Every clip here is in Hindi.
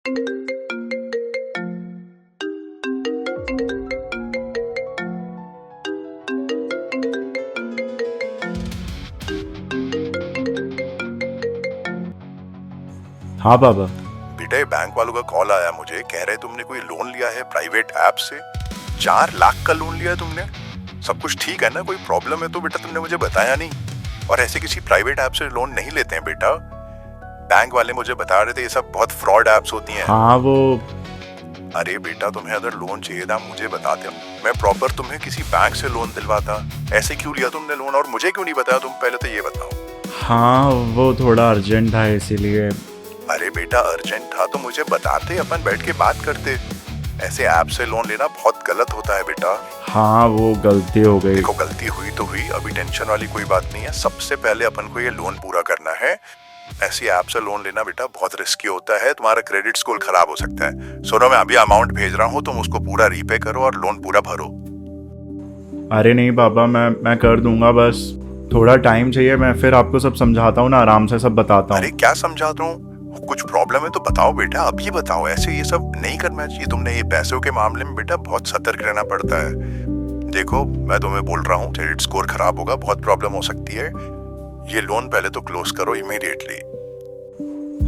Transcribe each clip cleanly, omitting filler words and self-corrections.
हाँ बाबा। बेटा ये बैंक वालों का कॉल आया मुझे, कह रहे तुमने कोई लोन लिया है प्राइवेट ऐप से। 4 लाख का लोन लिया है तुमने। सब कुछ ठीक है ना? कोई प्रॉब्लम है तो बेटा तुमने मुझे बताया नहीं। और ऐसे किसी प्राइवेट ऐप से लोन नहीं लेते हैं बेटा। बैंक वाले मुझे बता रहे थे ये सब बहुत फ्रॉड ऐप्स होती हैं। हाँ वो अरे बेटा तुम्हें अगर लोन चाहिए था मुझे बताते, मैं प्रॉपर तुम्हें किसी बैंक से लोन दिलवाता। ऐसे क्यों लिया तुमने लोन और मुझे क्यों नहीं बताया? तुम पहले तो ये बताओ। हाँ वो थोड़ा अर्जेंट था इसीलिए। अरे बेटा अर्जेंट था तो मुझे बताते, अपन बैठ के बात करते। ऐसे ऐप से लोन लेना बहुत गलत होता है बेटा। हाँ वो गलती हो गई। देखो गलती हुई तो हुई, अभी टेंशन वाली कोई बात नहीं है। सबसे पहले अपन को ये लोन पूरा करना है। ऐसी ऐप से लोन लेना बेटा बहुत रिस्की होता है, तुम्हारा क्रेडिट स्कोर खराब हो सकता है। सुनो मैं अभी अमाउंट भेज रहा हूँ, तुम उसको पूरा रीपे करो और लोन पूरा भरो। अरे नहीं बाबा, मैं कर दूंगा, बस थोड़ा टाइम चाहिए। मैं फिर आपको सब समझाता हूँ ना, आराम से सब बताता अरे हूँ। क्या समझाता हूँ? कुछ प्रॉब्लम है तो बताओ बेटा, अभी बताओ। ऐसे ये सब नहीं करना चाहिए तुमने। ये पैसों के मामले में बेटा बहुत सतर्क रहना पड़ता है। देखो मैं तुम्हें बोल रहा हूँ, क्रेडिट स्कोर खराब होगा, बहुत प्रॉब्लम हो सकती है। ये लोन पहले तो क्लोज करो इमीडिएटली।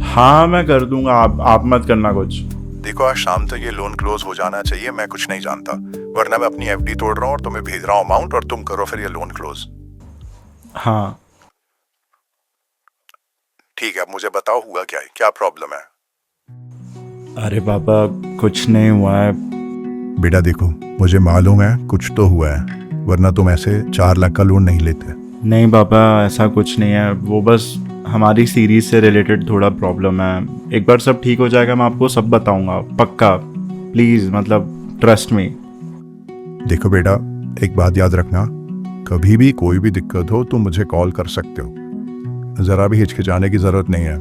हाँ मैं कर दूंगा, आप मत करना कुछ। देखो आज शाम तक ये लोन क्लोज हो जाना चाहिए। मैं कुछ नहीं जानता, वरना मैं अपनी एफडी तोड़ रहा हूँ और तुम्हें भेज रहा हूँ अमाउंट और तुम करो फिर ये लोन क्लोज। हाँ ठीक है, अब मुझे बताओ हुआ क्या है, क्या प्रॉब्लम है? अरे पापा कुछ नहीं हुआ है। बेटा देखो मुझे मालूम है कुछ तो हुआ है, वरना तुम ऐसे 4 लाख का लोन नहीं लेते। नहीं पापा ऐसा कुछ नहीं है, वो बस हमारी सीरीज से रिलेटेड थोड़ा प्रॉब्लम है। एक बार सब ठीक हो जाएगा मैं आपको सब बताऊंगा पक्का। प्लीज़ मतलब ट्रस्ट मी। देखो बेटा एक बात याद रखना, कभी भी कोई भी दिक्कत हो तुम मुझे कॉल कर सकते हो। ज़रा भी हिचकिचाने की ज़रूरत नहीं है।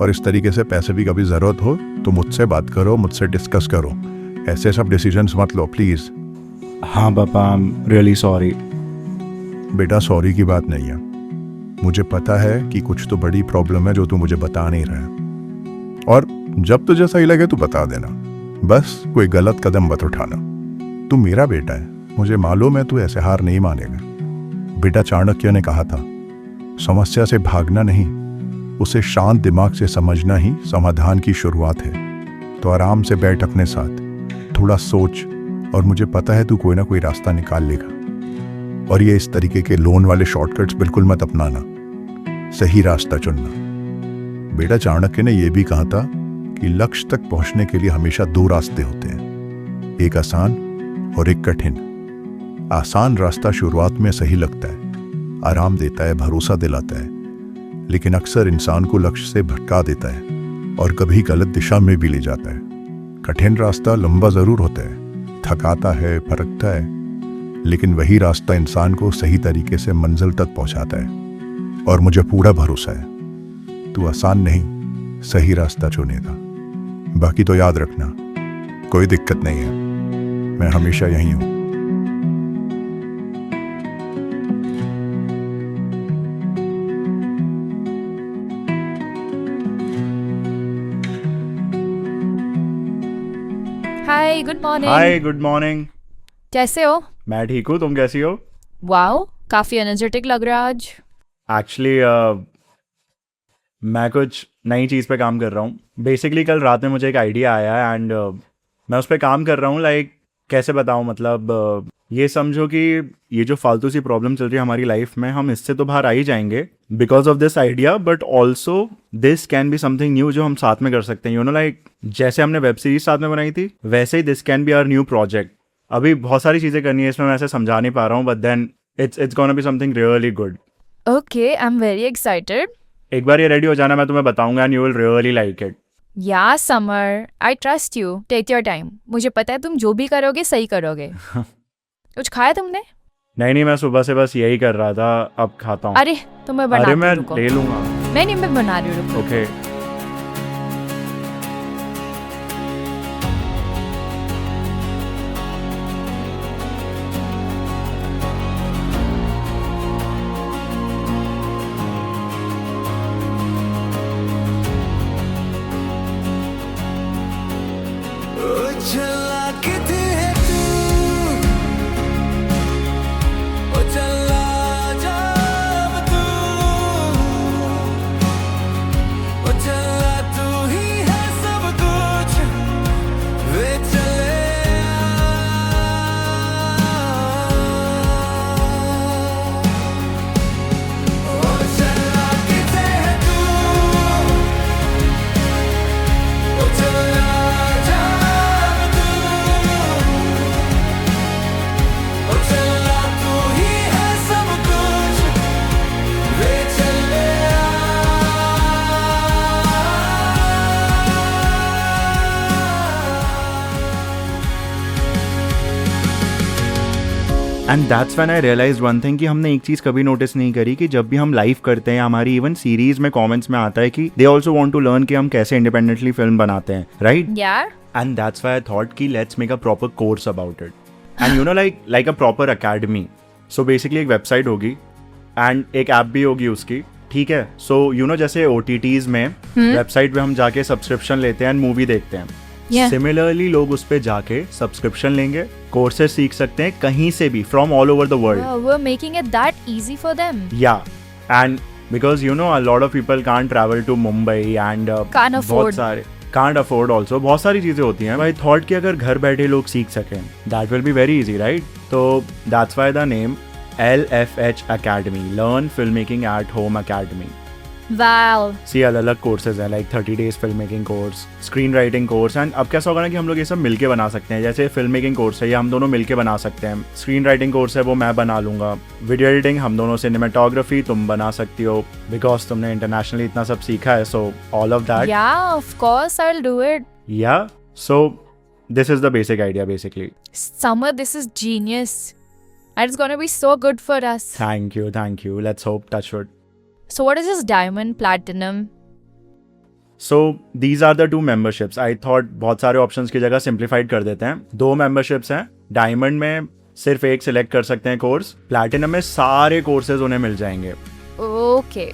और इस तरीके से पैसे भी कभी ज़रूरत हो तो मुझसे बात करो, मुझसे डिस्कस करो। ऐसे सब डिसीजंस मत लो प्लीज़। हाँ पापा आई एम रियली सॉरी। बेटा सॉरी की बात नहीं है, मुझे पता है कि कुछ तो बड़ी प्रॉब्लम है जो तू मुझे बता नहीं रहा है। और जब तुझे सही लगे तू बता देना, बस कोई गलत कदम मत उठाना। तू मेरा बेटा है, मुझे मालूम है तू ऐसे हार नहीं मानेगा। बेटा चाणक्य ने कहा था, समस्या से भागना नहीं, उसे शांत दिमाग से समझना ही समाधान की शुरुआत है। तो आराम से बैठ अपने साथ, थोड़ा सोच, और मुझे पता है तू कोई ना कोई रास्ता निकाल लेगा। और ये इस तरीके के लोन वाले शॉर्टकट्स बिल्कुल मत अपनाना, सही रास्ता चुनना। बेटा चाणक्य ने यह भी कहा था कि लक्ष्य तक पहुंचने के लिए हमेशा 2 रास्ते होते हैं, एक आसान और एक कठिन। आसान रास्ता शुरुआत में सही लगता है, आराम देता है, भरोसा दिलाता है, लेकिन अक्सर इंसान को लक्ष्य से भटका देता है और कभी गलत दिशा में भी ले जाता है। कठिन रास्ता लंबा जरूर होता है, थकाता है, फरकता है, लेकिन वही रास्ता इंसान को सही तरीके से मंजिल तक पहुंचाता है। और मुझे पूरा भरोसा है तू आसान नहीं सही रास्ता चुनेगा। बाकी तो याद रखना कोई दिक्कत नहीं है, मैं हमेशा यहीं हूं। Hi good morning. Hi good morning. कैसे हो? मैं ठीक हूँ, तुम कैसी हो? वाओ काफी एनर्जेटिक लग रहा है आज। एक्चुअली मैं कुछ नई चीज़ पे काम कर रहा हूँ। बेसिकली कल रात में मुझे एक आइडिया आया एंड मैं उस पर काम कर रहा हूँ। लाइक कैसे बताऊँ, मतलब ये समझो कि ये जो फालतू सी प्रॉब्लम चल रही है हमारी लाइफ में, हम इससे तो बाहर आ ही जाएंगे because of this idea, but also this can be something new जो हम साथ में कर सकते हैं। यू नो लाइक जैसे हमने वेब सीरीज साथ में बनाई थी, वैसे ही this can be our new project. अभी बहुत सारी चीज़ें करनी है इसमें, मैं ऐसे समझा नहीं पा रहा हूँ, but then it's gonna be something really good. Okay I am very excited. एक बार ये रेडी हो जाना, मैं तुम्हें बताऊंगा and you will really like it. Yeah Samar I trust you, take your time. मुझे पता है तुम जो भी करोगे सही करोगे। कुछ खाया तुमने? नहीं मैं सुबह से बस यही कर रहा था, अब खाता हूँ। अरे तो मैं अरे बनाती मैं हूँ, रुको। ले लूंगा। नहीं मैं बना रही हूँ, रुको। ओके चला किथे है तू, ओ चला जा अब तू, ओ चला तू ही है सब कुछ, वे चले ओ चला किथे है तू, ओ चला जा अब तू, ओ चला तू ही है सब कुछ, वे चले and that's when I realise one thing कि हमने एक चीज़ कभी नोटिस नहीं करी कि जब भी हम लाइव करते हैं, हमारी इवन सीरीज में कमेंट्स में आता है कि they also want to learn कि हम कैसे इंडिपेंडेंटली फिल्म बनाते हैं, राइट? यार and that's why I thought कि let's make a proper course about it and you know like a proper academy. So basically एक वेबसाइट होगी एंड एक ऐप भी होगी उसकी, ठीक है? सो यू नो जैसे OTTs में वेबसाइट पे हम जाके सब्सक्रिप्शन लेते हैं एंड मूवी देखते हैं, Yeah. सिमिलरली लोग उस पे जाके सब्सक्रिप्शन लेंगे, कोर्सेज सीख सकते हैं कहीं से भी from all over the world. we're making it that easy for them. Yeah, and because you know a lot of people can't travel to Mumbai and Can't afford. बहुत सारे can't afford also, बहुत सारी चीज़ें होती हैं. I thought कि अगर घर बैठे लोग सीख सकें, that will be very easy, right? तो that's why the name LFH Academy, Learn Filmmaking at Home Academy. Wow. सी अलग अलग कोर्सेज हैं, like 30 days film making course, screen writing course. And अब कैसा होगा ना कि हम लोग ये सब मिलके बना सकते हैं. जैसे फिल्म मेकिंग कोर्स है ये हम दोनों मिलके बना सकते हैं, स्क्रीन राइटिंग कोर्स है वो मैं बना लूंगा, वीडियो एडिटिंग हम दोनों, सिनेमेटोग्राफी तुम बना सकती हो बिकॉज तुमने इंटरनेशनली इतना सब सीखा है. So all of that, Yeah, of course I'll do it. या सो this is the basic idea basically. Summer, this is genius. And it's gonna be so good for us. Thank you, let's hope, touch wood. So what is this diamond, platinum? So these are the 2 memberships. I thought बहुत सारे ऑप्शंस की जगह सिंप्लीफाइड कर देते हैं. 2 memberships हैं. डायमंड में सिर्फ एक सिलेक्ट कर सकते हैं कोर्स, प्लैटिनम में सारे कोर्सेज उन्हें मिल जाएंगे. Okay.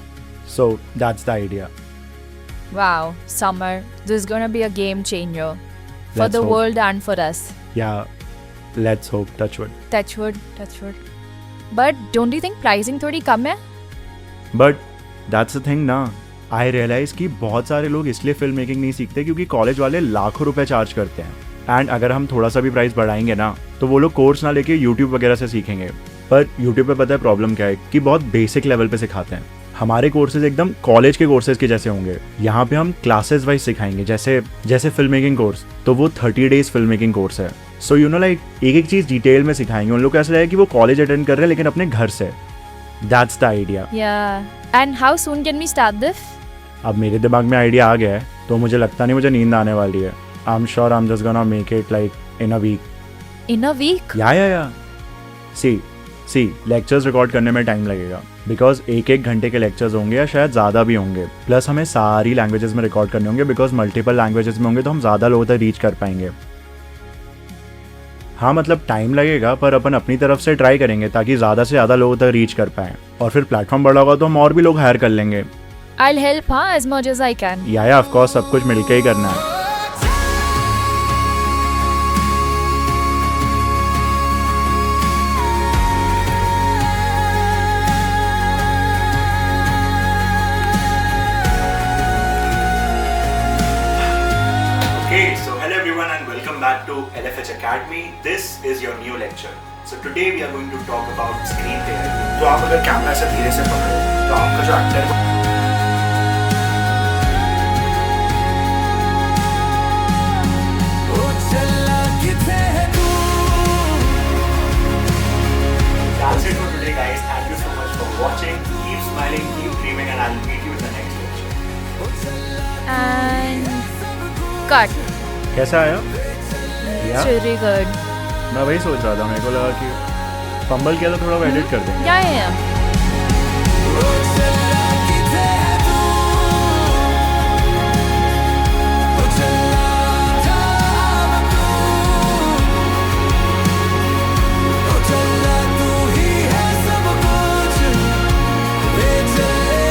So that's the idea. Wow, Summer, this is gonna be a game changer for Let's the hope. world and for us. या let's hope, touch would. Touch wood, touch wood. But don't you think pricing थोड़ी कम है? बट दैट्स द थिंग ना, आई रियलाइज कि बहुत सारे लोग इसलिए फिल्म मेकिंग नहीं सीखते क्योंकि कॉलेज वाले लाखों रुपए चार्ज करते हैं. एंड अगर हम थोड़ा सा भी प्राइस बढ़ाएंगे ना तो वो लोग कोर्स ना लेके यूट्यूब वगैरह से सीखेंगे. पर यूट्यूब पे पता है प्रॉब्लम क्या है कि बहुत बेसिक लेवल पे सिखाते हैं. हमारे कोर्सेज एकदम कॉलेज के कोर्सेज के जैसे होंगे. यहाँ पे हम क्लासेस वाइज सिखाएंगे. जैसे फिल्म मेकिंग कोर्स तो वो 30 days फिल्म मेकिंग कोर्स है. सो यू नो लाइक एक एक चीज़ डिटेल में सिखाएंगे. उन लोग को ऐसा लगेगा कि वो कॉलेज अटेंड कर रहे हैं लेकिन अपने घर से. That's the idea. Yeah. And how soon can we start this? अब मेरे दिमाग में आइडिया आ गया है तो मुझे लगता नहीं मुझे नींद आने वाली है. I am sure I am just gonna make it like in a week. In a week? या सी लेक्चर्स रिकॉर्ड करने में टाइम लगेगा बिकॉज 1-1 घंटे के लेक्चर्स होंगे या शायद ज़्यादा भी होंगे. प्लस हमें सारी लैंग्वेजेस में रिकॉर्ड करने होंगे बिकॉज मल्टीपल लैंग्वेजेस में होंगे तो हम ज़्यादा लोगों तक रीच कर पाएंगे. हाँ मतलब टाइम लगेगा पर अपन अपनी तरफ से ट्राई करेंगे ताकि ज़्यादा से ज़्यादा लोगों तक रीच कर पाएँ. और फिर प्लेटफॉर्म बड़ा होगा तो हम और भी लोग हायर कर लेंगे. I'll help, huh, as much as I can. या ऑफ कोर्स सब कुछ मिलके ही करना है. Okay, so hello everyone and welcome back to LFH Academy. This is your new lecture. So today we are going to talk about screenplay. तो आप अगर कैमरा से धीरे से पकड़ो तो आपका जो एक्टर ओ चला किथे है तू, That's it for today guys. Thank you so much for watching. Keep smiling, keep dreaming and I'll meet you in the next lecture. And cut. कैसा आया? It's really good. मैं वही सोच रहा था, मेरे को लगा कि फंबल किया तो थोड़ा वो एडिट कर देंगे. Yeah. ओ चला किथे है तू, ओ चला जा अब तू, ओ चला तू ही है सब कुछ, ले चले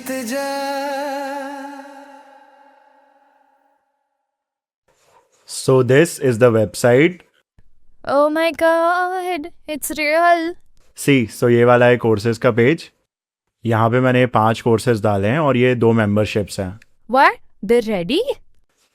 बीत जाए। So this is the website. Oh my god, it's real. So ये वाला है कोर्सेज का पेज. यहाँ पे मैंने 5 कोर्सेज डाले हैं और ये 2 मेंबरशिप्स हैं. What? They're ready?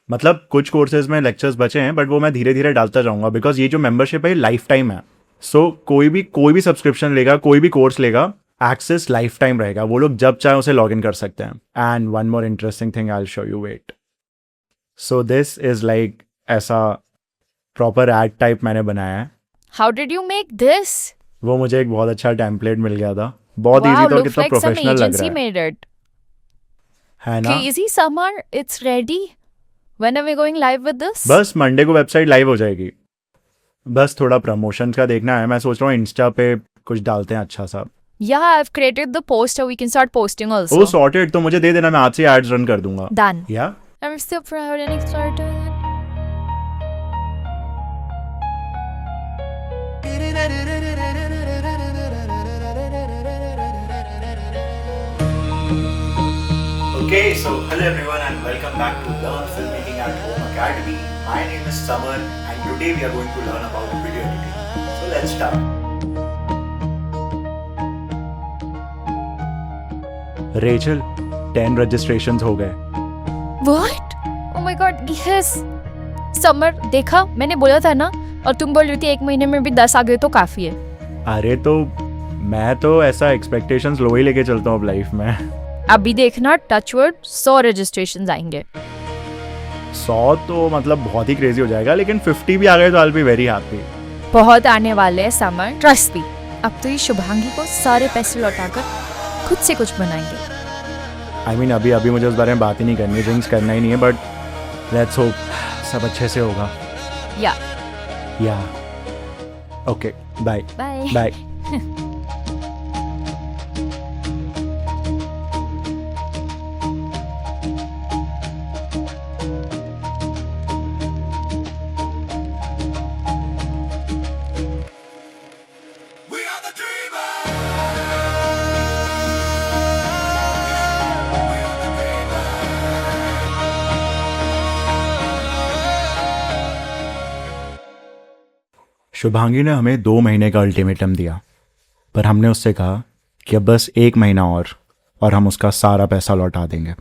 मतलब कुछ कोर्सेज में लेक्चर्स बचे हैं बट वो मैं धीरे धीरे डालता जाऊंगा बिकॉज ये जो मेंबरशिप है लाइफ टाइम है. सो कोई भी सब्सक्रिप्शन लेगा, कोई भी कोर्स लेगा, एक्सेस लाइफ टाइम रहेगा. वो लोग जब चाहे उसे लॉग इन कर सकते हैं. And one more interesting thing I will show you, wait. So this is like ऐसा प्रॉपर एड टाइप मैंने बनाया है. How did you make this? वो मुझे एक बहुत अच्छा टेम्पलेट मिल गया था. बहुत Wow, इजी था और looks कितना like some प्रोफेशनल लग agency रहा है. made it. है ना. Crazy Summer, it's ready. When are we going live with this? बस मंडे को वेबसाइट लाइव हो जाएगी. बस थोड़ा प्रमोशन का देखना है. मैं सोच रहा हूँ इंस्टा पे कुछ डालते हैं अच्छा सा. Yeah, I've created the poster. We can start posting also. वो सॉर्टेड. तो मुझे दे देना, मैं आज से एड्स रन कर दूंगा. Done. या I'm so proud and excited. Okay, so hello everyone and welcome back to Learn Filmmaking at Home Academy. My name is Samar and today we are going to learn about video editing. So let's start. Rachel, 10 registrations हो गए. What? Oh my god, yes. Summer, देखा? मैंने बोला था ना. और तुम बोल रही थी 1 महीने में भी 10 आ गए तो काफी है. अरे तो मैं तो ऐसा एक्सपेक्टेशंस लो ही लेके चलता हूँ अब लाइफ में. अभी देखना, टचवुड 100 रजिस्ट्रेशन आएंगे. 100 तो मतलब बहुत ही क्रेजी हो जाएगा, लेकिन 50 भी आ गए तो I will be very happy. बहुत आने वाले हैं समर, ट्रस्ट मी. अब तो ये शुभांगी को सारे पैसे लौटाकर खुद से कुछ बनाएंगे. आई मीन अभी मुझे उस बारे में बात ही नहीं करनी है, ड्रिंक्स करना ही नहीं है, बट लेट्स होप सब अच्छे से होगा. या okay, bye bye. Bye. We are the dreamers. Shubhangi ने हमें 2 महीने का अल्टीमेटम दिया, पर हमने उससे कहा कि अब बस 1 महीना और हम उसका सारा पैसा लौटा देंगे.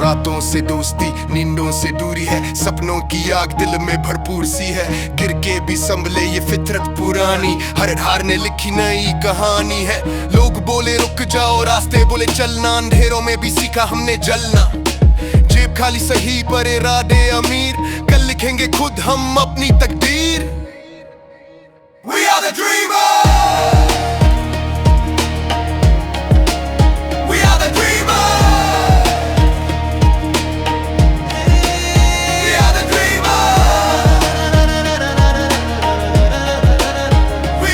रातों से दोस्ती, नींदों से दूरी है, सपनों की आग दिल में भरपूर सी है. गिर के भी संभले ये फितरत पुरानी, हर हार ने लिखी नई कहानी है. लोग बोले रुक जाओ, रास्ते बोले चलना, अंधेरों में भी सीखा हमने जलना. जेब खाली सही पर इरादे अमीर, कल लिखेंगे खुद हम अपनी तकदीर. We are the dreamers. We are the dreamers. We are the dreamers. We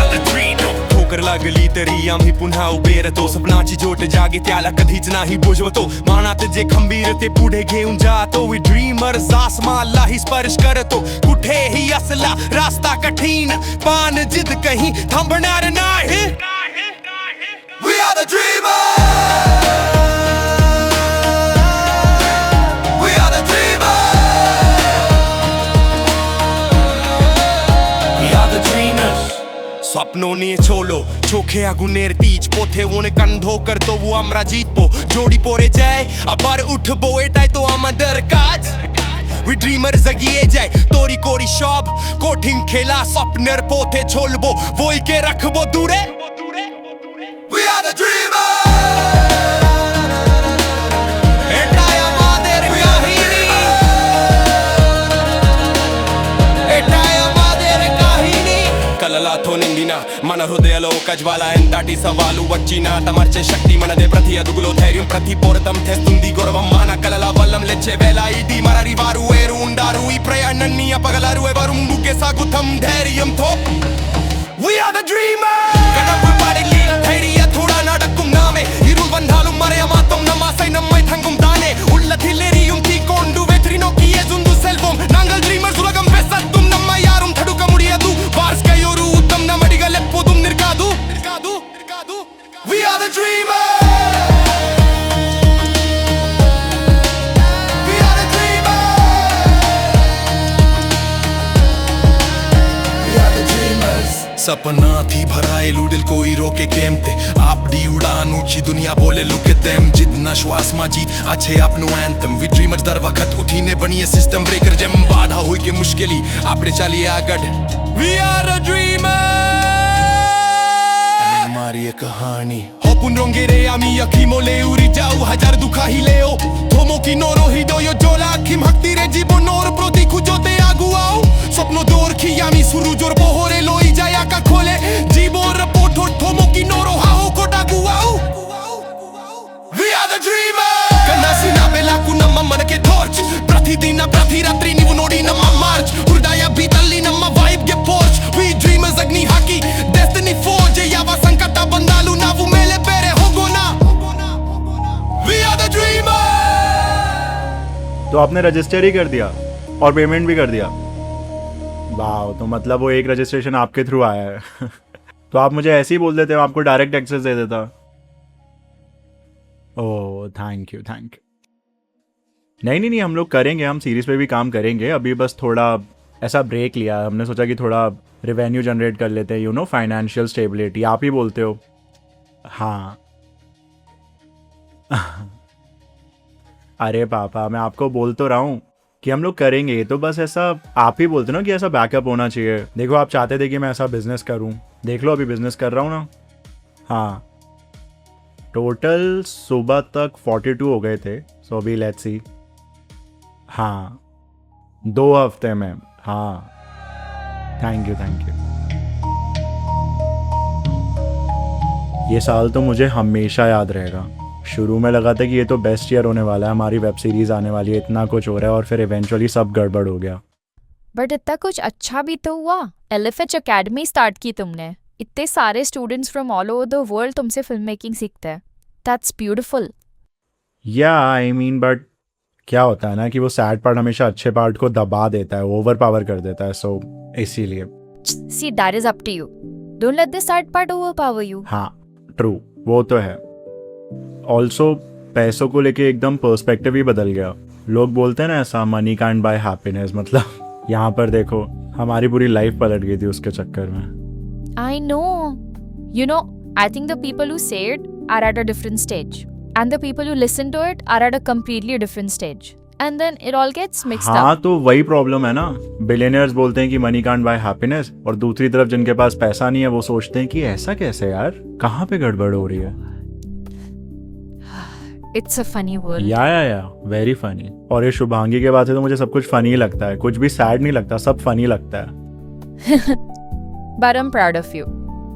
are the dreamers. ठोकर लागली तरी आम्ही पुन्हा उभे राहतो. सपनाची जोट जागे त्याला कधीच नाही बुजवतो. मानात जे खंबीर ते पुढे घेऊन जातो. वी ड्रीमर्स आसमानलाही स्पर्श करतो. कुठेही असला रास्ता कठीण, पान जिद कहीं थांबणार नाही. We are the dreamers. We are the dreamers. स्वप्नों छोलो चोखे आगुनेर तीज पोथे ओने कंधो करतो वो আমরা জিতবো. জোড়ি পড়ে যায় আবার উঠবো, এটাই তো আমাদের কাজ. We dreamers এগিয়ে যায় তোরি করি সব কঠিন খেলা, স্বপ্নের পথে চলবো বইকে রাখবো দূরে. We are the dreamers. এটাই আমাদের কাহিনী, এটাই আমাদের কাহিনী. కలలతో నిండిన మన హృదయాలో ఒక జ్వాల, ఎంతటి సవాలు వచ్చినా తమర్చే శక్తి మనదే. ప్రతి అదుగులో ధైర్యం, ప్రతి పోరాటం తెస్తుంది గౌరవం. మన కలల వల్లం లెచ్చే వేళ ఇది, మన వారు వేరు ఉండారు ఈ పగలారు ఎవరు ముందుకే సాగుతాం ధైర్యంతో We are the dreamers కనపు పాడిలి ధైర్య థోడా നടക്കും നാമേ ഇരുൾ വന്നാലും മറയാമാത്തം നമ്മാസൈ നമ്മை തങ്ങും താനേ ഉള്ളതിൽ എരിയും തീക്കൊണ്ടു വെற்றி നോക്കി എഴുന്നു செல்வோம் நாங்கள் dreamers உலகம் பேசத்தும் நம்ம யாரும் தடுக்க முடியாது வார்ஸ்கை ஒரு உத்தம் நம்மடிகள் எப்போதும் நிற்காது We are the dreamers सपना थी भराएलू दिल कोई रोके केम ते आप डी उड़ान ऊंची दुनिया बोले लुक एट देम जितना श्वास माजी अच्छे अपनो एंथम वी ड्रीमर्स दर वक्त उठीने बनिए सिस्टम ब्रेकर जेम बाधा होई के मुश्किली आपने चलिए आगड वी आर अ ड्रीमर हमारी ये कहानी होपुन रोंगेरे आमी यखीमो ले उरी जाऊ हजार दुखा ही लेओ थोमो की नोरो हृदय जोला आखिम हक्ती रे जीवन नोर प्रति खुजोते आगु आओ स्वप्न दोर खियामी सुरुजोर पोहरे लोई जाया का खोले जीबोर पोठो थोमो की नोरो हाओ Kota गुआओ We are the dreamers कनासिना बेलाकु नम्मा मन के torch प्रतिदिन प्रति रात्रि निवु नोडी नम्मा march हृदय बीतली नम्मा vibe गे porch We dreamers अग्नि हाकी destiny forge यावा संकट बंदालु नावु मेले बेरे होगोना We are the dreamers तो आपने रजिस्टर ही कर दिया और पेमेंट भी कर दिया। वाह, तो मतलब वो एक रजिस्ट्रेशन आपके थ्रू आया है तो आप मुझे ऐसे ही बोल देते, आपको डायरेक्ट एक्सेस दे देता। ओह थैंक यू नहीं, हम लोग करेंगे, हम सीरीज पे भी काम करेंगे। अभी बस थोड़ा ऐसा ब्रेक लिया, हमने सोचा कि थोड़ा रेवेन्यू जनरेट कर लेते हैं, फाइनेंशियल स्टेबिलिटी। आप ही बोलते हो। हाँ अरे पापा, मैं आपको बोल तो रहा हूँ कि हम लोग करेंगे, तो बस ऐसा आप ही बोलते ना कि ऐसा बैकअप होना चाहिए। देखो, आप चाहते थे कि मैं ऐसा बिजनेस करूं, देख लो अभी बिजनेस कर रहा हूं ना। हाँ, टोटल सुबह तक 42 हो गए थे, सो अभी लेट्स सी। हाँ 2 हफ्ते में। हाँ थैंक यू ये साल तो मुझे हमेशा याद रहेगा। शुरू में लगा था कि ये तो बेस्ट ईयर होने वाला है, हमारी वेब सीरीज आने वाली है, इतना कुछ हो रहा है, और फिर इवेंचुअली सब गड़बड़ हो गया। बट इतना कुछ अच्छा भी तो हुआ। LFH अकेडमी स्टार्ट की तुमने, इतने सारे students from all over the world तुमसे फिल्म मेकिंग सीखते हैं। That's beautiful. या आई मीन, बट क्या होता है ना कि वो सैड पार्ट हमेशा अच्छे पार्ट को दबा देता है, ओवर पावर कर देता है, सो इसीलिए। See that is up to you, don't let the sad part overpower you. हाँ ट्रू, वो तो है। ऑल्सो पैसों को लेके एकदम पर्सपेक्टिव ही बदल गया। लोग बोलते हैं ना ऐसा, मनी कांट बाय हैप्पीनेस, मतलब यहाँ पर देखो हमारी पूरी लाइफ पलट गई थी उसके चक्कर में। I know, you know, I think the people who say it are at a different stage and the people who listen to it are at a completely different stage and then it all gets mixed up. हाँ तो वही प्रॉब्लम है ना, बिलियनियर्स बोलते हैं कि मनी कांट बाय हैप्पीनेस, और दूसरी तरफ जिनके पास पैसा नहीं है वो सोचते हैं कि ऐसा कैसे यार, कहाँ पे गड़बड़ हो रही है। It's a funny world. या वेरी फनी। और ये शुभांगी के बाद से तो मुझे सब कुछ फनी लगता है, कुछ भी सैड नहीं लगता, सब फनी लगता है। But I'm proud of you.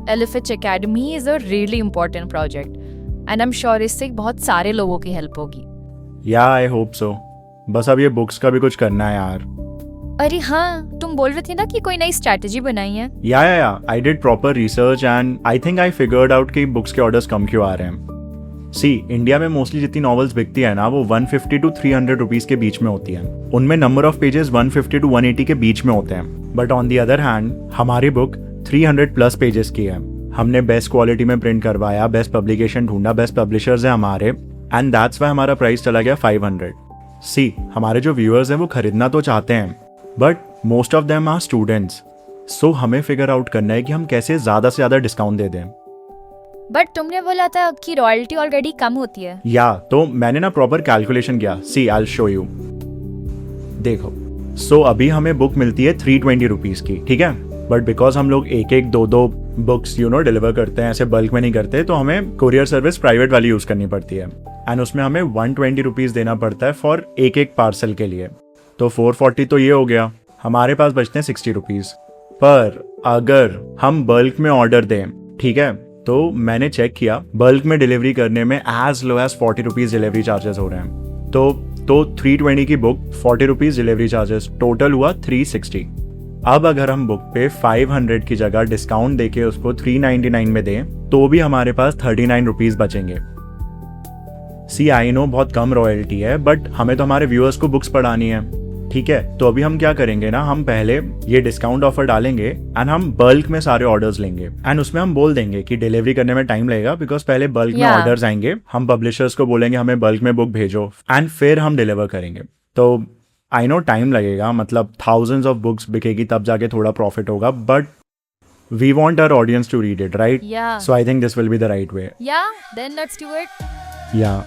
LFH Academy is a really important project and I'm sure इससे बहुत सारे लोगों की हेल्प होगी। या आई होप सो। बस अब ये बुक्स का भी कुछ करना है यार। अरे हाँ, तुम बोल रहे थे ना कि कोई नई स्ट्रैटेजी बनाई है। या I did proper research and I think I figured out कि बुक्स के ऑर्डर्स कम क्यों आ रहे हैं। सी, इंडिया में मोस्टली जितनी नॉवेल्स बिकती है ना, वो 150 to 300 रुपीज के बीच में होती है। उनमें नंबर ऑफ पेजेस 150 to 180 के बीच में होते हैं। But on the other hand हमारी बुक 300 प्लस पेजेस की है। हमने बेस्ट क्वालिटी में प्रिंट करवाया, बेस्ट पब्लिकेशन ढूंढा, बेस्ट पब्लिशर्स हैं हमारे, एंड दैट्स वाई हमारा प्राइस चला गया 500। सी, हमारे जो व्यूअर्स हैं वो खरीदना तो चाहते हैं, but most of them are students, so हमें फिगर आउट करना है कि हम कैसे ज़्यादा से ज़्यादा डिस्काउंट दे दें। बट तुमने बोला था कि रॉयल्टी ऑलरेडी कम होती है। या तो मैंने ना प्रॉपर कैलकुलेशन किया। सी, आई विल शो यू। देखो, सो अभी हमें बुक मिलती है 320 रुपीज़ की, ठीक है, बट बिकॉज हम लोग एक एक दो दो बुक्स डिलीवर करते हैं, ऐसे बल्क में नहीं करते, तो हमें कुरियर सर्विस प्राइवेट वाली यूज़ करनी पड़ती है, एंड उसमें हमें 120 रुपीज़ देना पड़ता है फॉर एक एक पार्सल के लिए। तो 440 तो ये हो गया, हमारे पास बचते हैं 60 रुपीज़। पर अगर हम बल्क में ऑर्डर दें, ठीक है, तो मैंने चेक किया, बल्क में डिलीवरी करने में as low as 40 rupees delivery charges हो रहे हैं। तो तो 320 की book, 40 rupees delivery charges, total हुआ 360। अब अगर हम बुक पे 500 की जगह डिस्काउंट देके उसको 399 में दें तो भी हमारे पास 39 रुपीज़ बचेंगे। सी आई नो बहुत कम रॉयल्टी है, बट हमें तो हमारे व्यूअर्स को बुक्स पढ़ानी है, ठीक है। तो अभी हम क्या करेंगे ना, हम पहले ये डिस्काउंट ऑफर डालेंगे एंड हम बल्क में सारे ऑर्डर्स लेंगे एंड उसमें हम बोल देंगे कि डिलीवरी करने में टाइम लगेगा बिकॉज पहले बल्क में Yeah. ऑर्डर्स आएंगे, हम पब्लिशर्स को बोलेंगे हमें बल्क में बुक भेजो एंड फिर हम डिलीवर करेंगे। तो आई नो टाइम लगेगा, मतलब थाउजेंड्स ऑफ बुक्स बिकेगी तब जाके थोड़ा प्रॉफिट होगा, but we want our audience to read it, right? Yeah. So I think this will be the right way. Yeah, then let's do it. या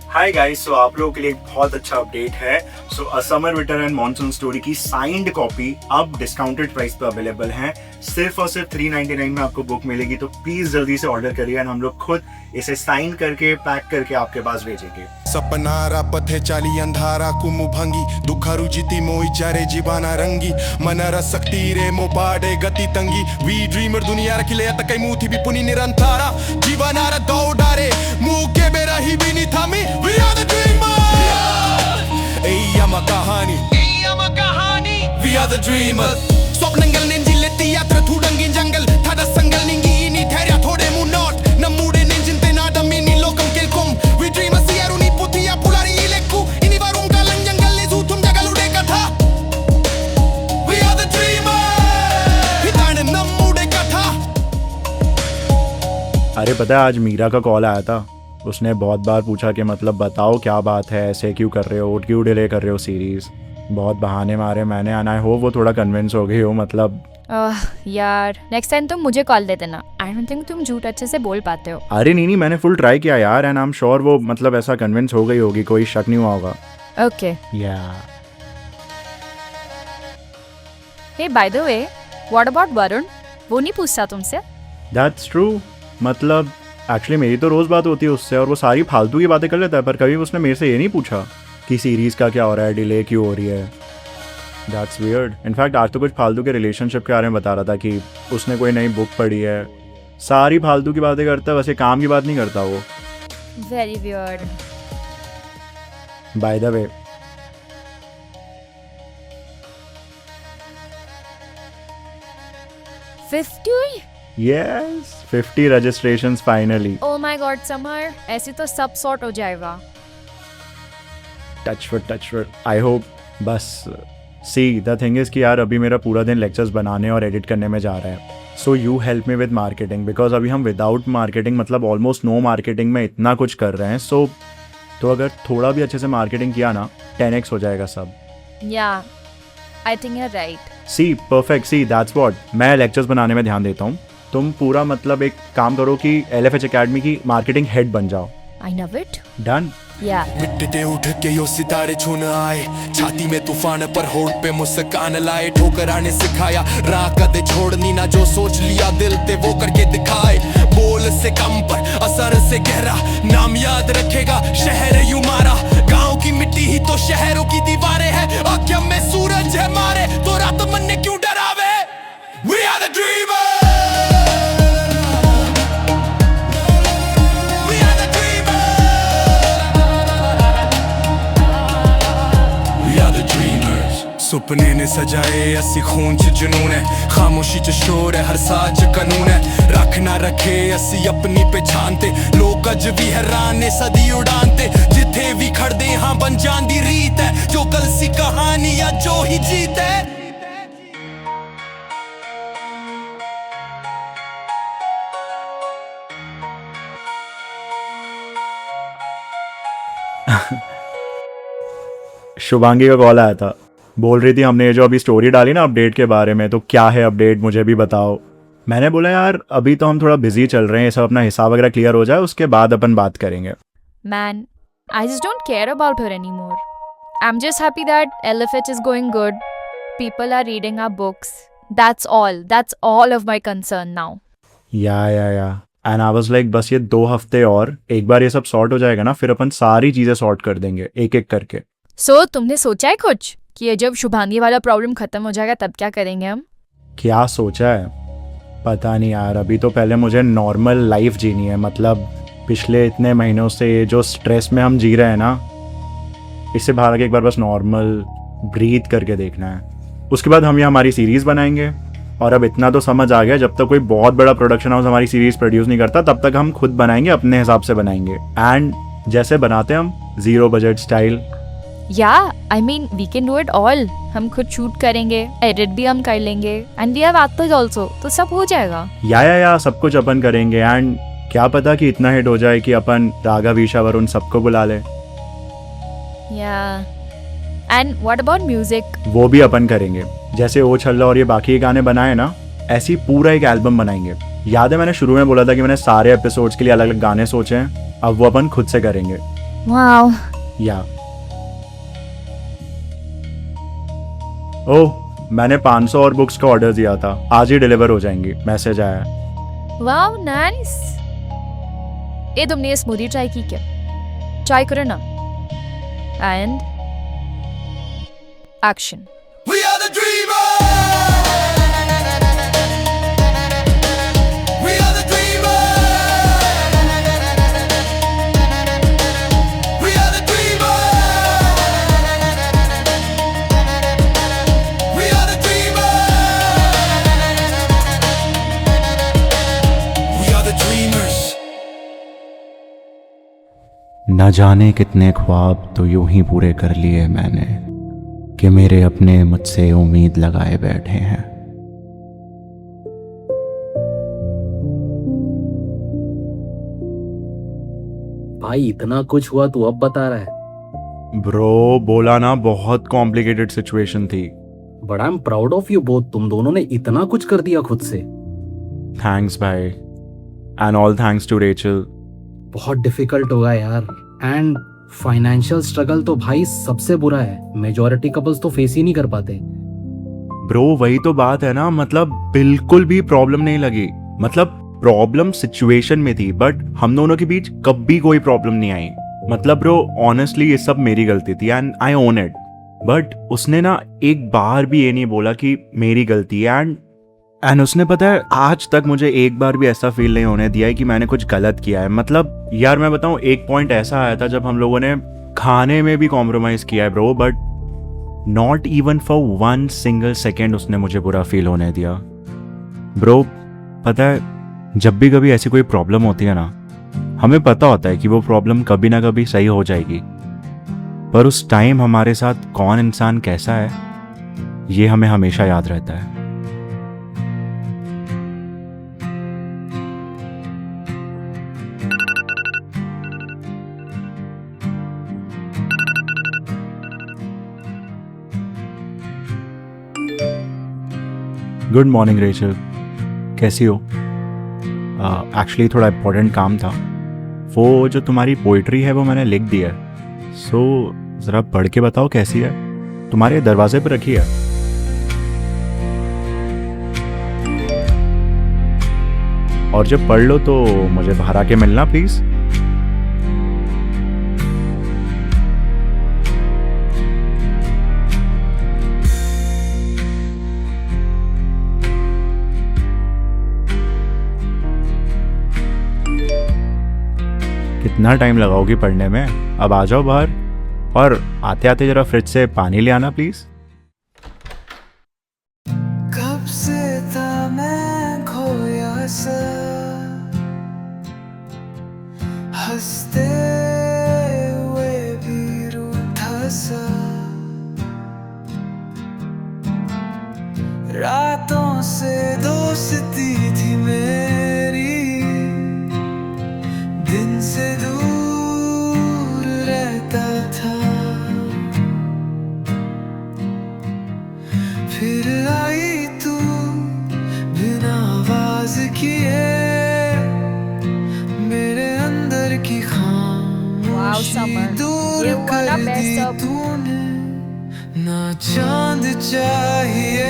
हाय गाइस, सो आप लोगों के लिए एक बहुत अच्छा अपडेट है। So a summer winter and monsoon story की साइंड कॉपी अब डिस्काउंटेड प्राइस पे अवेलेबल है। सिर्फ और सिर्फ 399 में आपको बुक मिलेगी, तो प्लीज जल्दी से ऑर्डर करिए एंड हम लोग खुद इसे साइन करके पैक करके आपके पास भेजेंगे। सपनारा पथे चाली अंधारा कुमु भंगी दुखारु जिति मोई चारे जीवाना रंगी मनरा शक्ति रे मो पाडे गति तंगी वी ड्रीमर दुनिया रखिले तकै मुथि भी पुनि निरंतारा जीवनारा दौडारे मुके बेरा ही बिनी थामी वी आर द ड्रीमर ए यमा कहानी वी आर द ड्रीमर स्वप्नंगल नेंजिलेती यात्रा थुडंगी जंगल थादा संगल निंगी इनी धैर्य थोड़े मु not नमुडे नेंजिनते Nada mini Lokam केलकुम we dreamer सियारुनी पुतिया पुलारी इलेक्कु इनी वरुं गलन जंगल ले झूठुम जगलुडे कथा वी आर द ड्रीमर हिताने नमुडे कथा। अरे पता है आज मीरा का कॉल आया था, उसने बहुत बार पूछा कि मतलब बताओ क्या बात है, ऐसे क्यों कर रहे हो, क्यों डिले कर रहे हो सीरीज। बहुत बहाने मारे मैंने एंड आई होप वो थोड़ा कन्विंस हो गई हो। मतलब यार नेक्स्ट टाइम तुम मुझे कॉल दे देना। आई डोंट थिंक तुम झूठ अच्छे से बोल पाते हो। अरे नहीं मैंने फुल ट्राई किया यार एंड आई एम श्योर वो मतलब ऐसा कन्विंस हो गई होगी, कोई शक नहीं हुआ होगा। Okay. Yeah hey by the way, what about Varun? वो नहीं पूछता तुमसे? That's true. मतलब एक्चुअली मेरी तो रोज़ बात होती है उससे और वो सारी फालतू की बातें कर लेता है, पर कभी उसने मेरे से ये नहीं पूछा कि सीरीज़ का क्या हो रहा है, डिले क्यों हो रही है। That's weird. इनफैक्ट आज तो कुछ फालतू के रिलेशनशिप के बारे में बता रहा था कि उसने कोई नई बुक पढ़ी है। सारी फालतू की बातें करता है, वैसे काम की बात नहीं करता वो। Very weird. Bye the way yes 50 registrations finally. Oh my God summer, ऐसे तो सब सॉर्ट हो जाएगा। Touch would I hope. बस सी द थिंग इज़ कि यार अभी मेरा पूरा दिन लेक्चर्स बनाने और एडिट करने में जा रहा है। So you help me with marketing because अभी हम विदाउट मार्केटिंग मतलब ऑलमोस्ट नो मार्केटिंग में इतना कुछ कर रहे हैं। सो तो अगर थोड़ा भी अच्छे से मार्केटिंग किया ना 10x हो जाएगा सब। या I think you are right. See perfect, see that's what. मैं लेक्चर्स बनाने में ध्यान देता हूँ, तुम पूरा मतलब एक काम करो कि LFH एकेडमी की मार्केटिंग हेड बन जाओ। I love it. डन। या मिटते उठ के यो सितारे छून आए, छाती में तूफान पर होठ पे मुस्कान लाए, ठोकर आने सिखाया राह कदे छोड़नी ना, जो सोच लिया दिल ते वो करके दिखाए, बोल से कम पर असर से गहरा, नाम याद रखेगा शहर यूं मारा, गांव की मिट्टी ही तो शहरों की दीवारें हैं, आँखों में सूरज है मारे तो रात मन ने क्यों डरावे। We are the dreamers। सुपने ने सजाए असी खून च जुनून है, खामोशी च शोर है हर साज च कानून है, रख ना रखे असी अपनी पहचान ते, लोग अज भी हैरान ने सदी उड़ानते, जिथे भी खड़दे हाँ बन जान दी रीत है, जो कल सी कहानी या जो ही जीत है। शुभांगी का कॉल आया था, बोल रही थी हमने ये जो अभी स्टोरी डाली ना अपडेट के बारे में, तो क्या है अपडेट मुझे भी बताओ। मैंने बोला यार अभी तो हम थोड़ा बिजी चल रहे हैं, ये सब अपना हिसाब वगैरह क्लियर हो जाए उसके बाद अपन बात करेंगे। Man, I just don't care about her anymore. I'm just happy that LFH is going good. People are reading our books. That's all. That's all of my concern now. या एंड आई वाज लाइक बस ये 2 हफ्ते और एक बार ये सब सॉर्ट हो जाएगा ना, फिर अपन सारी चीजें सॉर्ट कर देंगे एक एक करके। So, तुमने सोचा है कुछ कि ये जब शुभांगी वाला प्रॉब्लम खत्म हो जाएगा तब क्या करेंगे हम? क्या सोचा है पता नहीं यार, अभी तो पहले मुझे नॉर्मल लाइफ जीनी है। मतलब पिछले इतने महीनों से ये जो स्ट्रेस में हम जी रहे हैं ना, इससे बाहर आके एक बार बस नॉर्मल ब्रीथ करके देखना है। उसके बाद हम ये हमारी सीरीज़ बनाएंगे। और अब इतना तो समझ आ गया, जब तक कोई बहुत बड़ा प्रोडक्शन हाउस हमारी सीरीज़ प्रोड्यूस नहीं करता तब तक हम खुद बनाएंगे, अपने हिसाब से बनाएंगे। एंड जैसे बनाते हैं हम, 0 budget style. Yeah, I mean, we can do it all. हम खुद शूट करेंगे, एडिट भी हम कर लेंगे, and we have actors also, तो सब हो जाएगा। या सब कुछ अपन करेंगे। एंड क्या पता कि इतना हिट हो जाए कि अपन राघव, ईशा, वरुण सबको बुला ले। Yeah. And what about music? वो भी अपन करेंगे। जैसे ओ छल्ला और ये बाकी गाने बनाए ना, ऐसी पूरा एक एल्बम बनाएंगे। याद है मैंने शुरू में बोला था कि मैंने सारे एपिसोड्स के लिए अलग अलग गाने सोचे हैं, अब वो अपन खुद से करेंगे। Wow. या ओह, मैंने 500 और बुक्स का ऑर्डर दिया था, आज ही डिलीवर हो जाएंगी, मैसेज आया। Wow, nice. ए तुमने ये स्मूदी ट्राई की क्या? ट्राई करो ना। And action. We are the dreamers. We are the dreamers. We are the dreamers. We are the dreamers. We are the dreamers. न जाने कितने ख्वाब तो यूं ही पूरे कर लिए मैंने, कि मेरे अपने मुझसे उम्मीद लगाए बैठे हैं। भाई इतना कुछ हुआ तू अब बता रहा है। ब्रो बोला ना, बहुत कॉम्प्लिकेटेड सिचुएशन थी। But I am proud of you both, तुम दोनों ने इतना कुछ कर दिया खुद से। थैंक्स भाई, and all thanks to Rachel. बहुत डिफिकल्ट होगा यार, एंड फाइनेंशियल स्ट्रगल तो भाई सबसे बुरा है, मेजॉरिटी कपल्स तो फेस ही नहीं कर पाते। ब्रो वही तो बात है ना, मतलब बिल्कुल भी प्रॉब्लम नहीं लगी। मतलब प्रॉब्लम सिचुएशन में थी, बट हम दोनों के बीच कभी कोई प्रॉब्लम नहीं आई। मतलब ब्रो ऑनेस्टली ये सब मेरी गलती थी and I own it. But उसने ना एक बार भी ये नहीं बोला कि मेरी गलती है। एंड उसने पता है आज तक मुझे एक बार भी ऐसा फील नहीं होने दिया है कि मैंने कुछ गलत किया है। मतलब यार मैं बताऊं, एक पॉइंट ऐसा आया था जब हम लोगों ने खाने में भी कॉम्प्रोमाइज़ किया है bro, but not even for 1 single second उसने मुझे बुरा फील होने दिया। ब्रो पता है, जब भी कभी ऐसी कोई प्रॉब्लम होती है ना, हमें पता होता है कि वो प्रॉब्लम कभी ना कभी सही हो जाएगी, पर उस टाइम हमारे साथ कौन इंसान कैसा है ये हमें हमेशा याद रहता है। गुड मॉर्निंग रेचल, कैसी हो? एक्चुअली थोड़ा इम्पोर्टेंट काम था। वो जो तुम्हारी पोइट्री है वो मैंने लिख दी है, सो ज़रा पढ़ के बताओ कैसी है। तुम्हारे दरवाजे पर रखी है। और जब पढ़ लो तो मुझे बाहर आके मिलना प्लीज़। कितना टाइम लगाओगी पढ़ने में? अब आ जाओ बाहर, और आते आते जरा फ्रिज से पानी ले आना प्लीज। कब से था मैं खोया सा, हंसते हुए भी रूठा सा, रातों से दोस्ती थी मेरी, दिन से दूर रहता था, फिर आई तू बिना आवाज किए, मेरे अंदर की खामोशी दूर कर दी तूने, ना चांद चाहिए